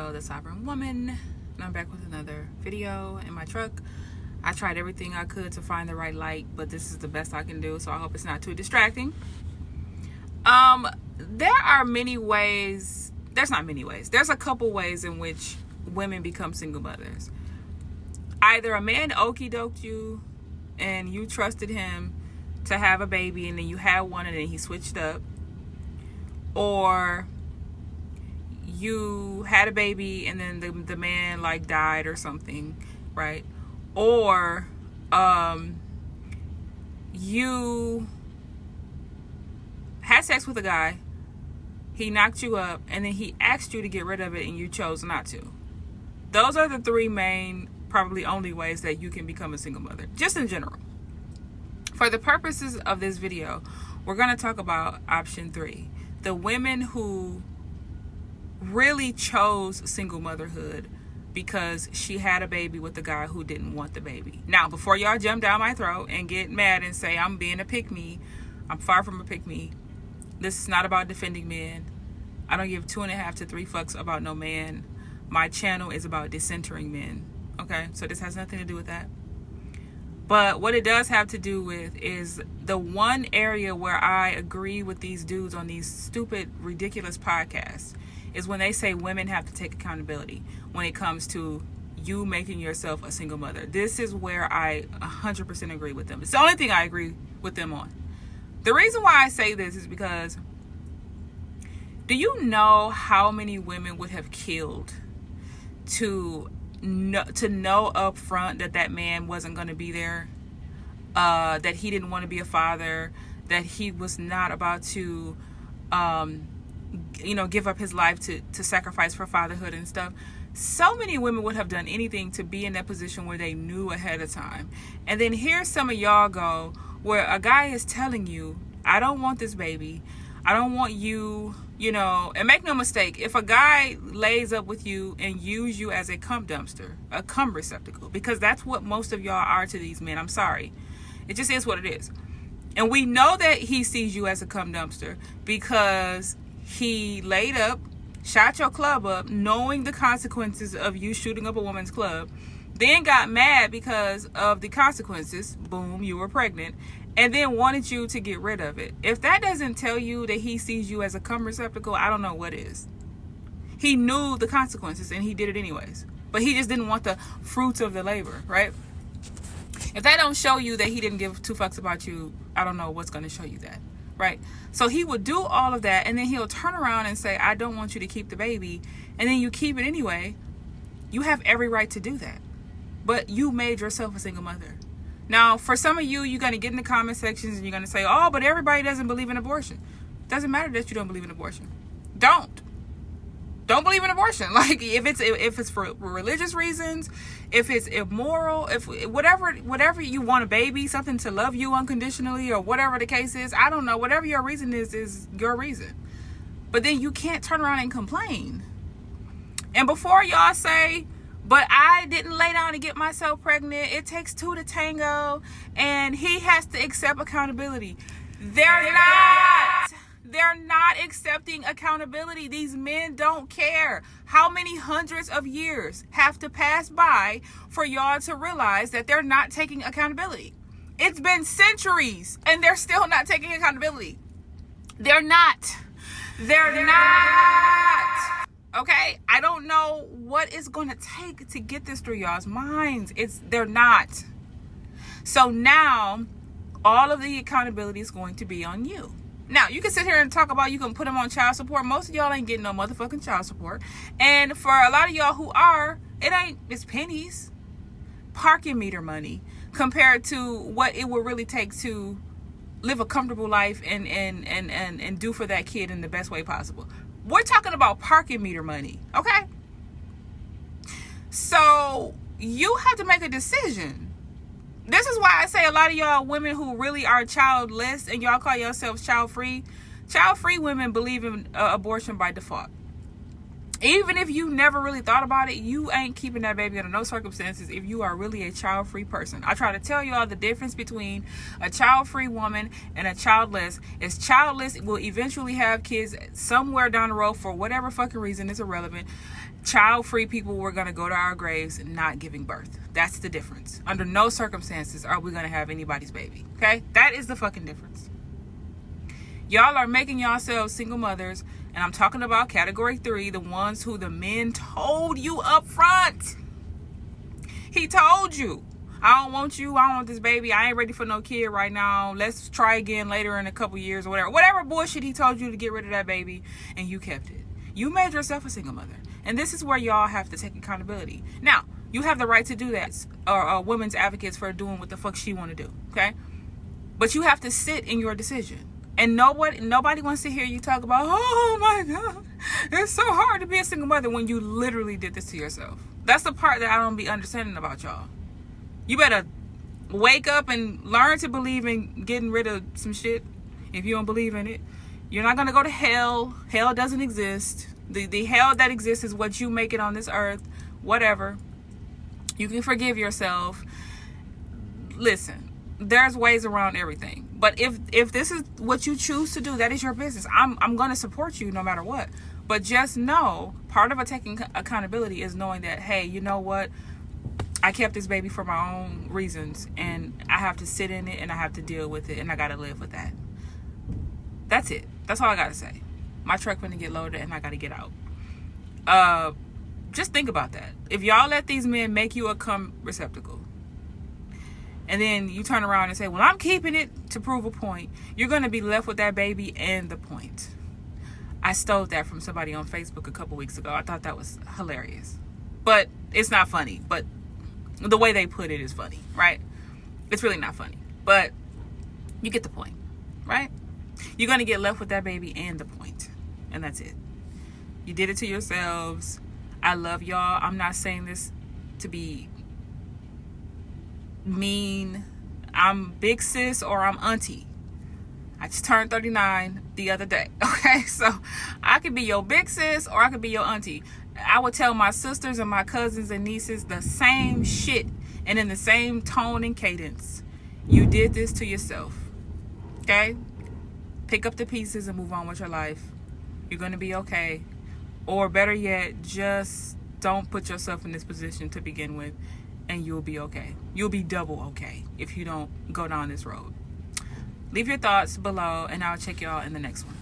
Hello, the Sovereign Woman, and I'm back with another video in my truck. I tried everything I could to find the right light, but this is the best I can do, so I hope it's not too distracting. There are many ways. There's not many ways. There's a couple ways in which women become single mothers. Either a man okey-doked you and you trusted him to have a baby, and then you had one and then he switched up, or you had a baby and then the man like died or something, right? Or you had sex with a guy, he knocked you up, and then he asked you to get rid of it and you chose not to. Those are the three main, probably only ways that you can become a single mother, just in general. For the purposes of this video, we're going to talk about option 3, the women who really chose single motherhood because she had a baby with a guy who didn't want the baby. Now, before y'all jump down my throat and get mad and say I'm being a pick-me, I'm far from a pick-me. This is not about defending men. I don't give 2.5 to 3 fucks about no man. My channel is about decentering men. Okay, so this has nothing to do with that. But what it does have to do with is the one area where I agree with these dudes on these stupid, ridiculous podcasts is when they say women have to take accountability when it comes to you making yourself a single mother. This is where I 100% agree with them. It's the only thing I agree with them on. The reason why I say this is because, do you know how many women would have killed to know up front that man wasn't going to be there, that he didn't want to be a father, that he was not about to give up his life to sacrifice for fatherhood and stuff? So many women would have done anything to be in that position where they knew ahead of time. And then here some of y'all go where a guy is telling you, I don't want this baby, I don't want you, and make no mistake, if a guy lays up with you and use you as a cum dumpster, a cum receptacle, because that's what most of y'all are to these men, I'm sorry, it just is what it is. And we know that he sees you as a cum dumpster because he laid up, shot your club up, knowing the consequences of you shooting up a woman's club, then got mad because of the consequences, boom, you were pregnant, and then wanted you to get rid of it. If that doesn't tell you that he sees you as a cum receptacle, I don't know what is. He knew the consequences and he did it anyways, but he just didn't want the fruits of the labor, right? If that don't show you that he didn't give 2 fucks about you, I don't know what's going to show you that, right? So he would do all of that, and then he'll turn around and say, I don't want you to keep the baby, and then you keep it anyway. You have every right to do that, but you made yourself a single mother. Now, for some of you, you're going to get in the comment sections and you're going to say, oh, but everybody doesn't believe in abortion. Doesn't matter that you don't believe in abortion. Don't believe in abortion. Like, if it's for religious reasons, if it's immoral, if whatever you want a baby, something to love you unconditionally, or whatever the case is, I don't know, whatever your reason is your reason. But then you can't turn around and complain. And before y'all say, but I didn't lay down to get myself pregnant, it takes 2 to tango, and he has to accept accountability. They're not accepting accountability. These men don't care. How many hundreds of years have to pass by for y'all to realize that they're not taking accountability? It's been centuries and they're still not taking accountability. They're not. Okay? I don't know what it's going to take to get this through y'all's minds. They're not. So now all of the accountability is going to be on you. Now, you can sit here and talk about you can put them on child support. Most of y'all ain't getting no motherfucking child support. And for a lot of y'all who are, it's pennies. Parking meter money compared to what it will really take to live a comfortable life and do for that kid in the best way possible. We're talking about parking meter money, okay? So you have to make a decision. This is why I say a lot of y'all women who really are childless and y'all call yourselves child-free women believe in abortion by default. Even if you never really thought about it, you ain't keeping that baby under no circumstances if you are really a child-free person. I try to tell y'all the difference between a child-free woman and a childless is childless will eventually have kids somewhere down the road for whatever fucking reason. It's irrelevant. Child-free people were going to go to our graves not giving birth. That's the difference. Under no circumstances are we going to have anybody's baby. Okay? That is the fucking difference. Y'all are making yourselves single mothers, and I'm talking about category 3, the ones who the men told you up front. He told you, I don't want you, I don't want this baby, I ain't ready for no kid right now, let's try again later in a couple years or whatever bullshit he told you to get rid of that baby, and you kept it. You made yourself a single mother. And this is where y'all have to take accountability. Now, you have the right to do that, or women's advocates for doing what the fuck she want to do, okay? But you have to sit in your decision. And nobody wants to hear you talk about, oh my God, it's so hard to be a single mother when you literally did this to yourself. That's the part that I don't be understanding about y'all. You better wake up and learn to believe in getting rid of some shit if you don't believe in it. You're not going to go to hell. Hell doesn't exist. The hell that exists is what you make it on this earth. Whatever. You can forgive yourself. Listen, there's ways around everything. But if this is what you choose to do, that is your business. I'm going to support you no matter what. But just know, part of taking accountability is knowing that, hey, you know what? I kept this baby for my own reasons, and I have to sit in it, and I have to deal with it, and I got to live with that. That's it. That's all I got to say. My truck gonna get loaded, and I got to get out. Just think about that. If y'all let these men make you a cum receptacle, and then you turn around and say, well, I'm keeping it to prove a point, you're going to be left with that baby and the point. I stole that from somebody on Facebook a couple weeks ago. I thought that was hilarious. But it's not funny. But the way they put it is funny, right? It's really not funny. But you get the point, right? You're going to get left with that baby and the point. And that's it. You did it to yourselves. I love y'all. I'm not saying this to be mean. I'm big sis or I'm auntie. I just turned 39 the other day. Okay, so I could be your big sis or I could be your auntie. I would tell my sisters and my cousins and nieces the same shit and in the same tone and cadence. You did this to yourself. Okay? Pick up the pieces and move on with your life. You're going to be okay. Or better yet, just don't put yourself in this position to begin with, and you'll be okay. You'll be double okay if you don't go down this road. Leave your thoughts below, and I'll check y'all in the next one.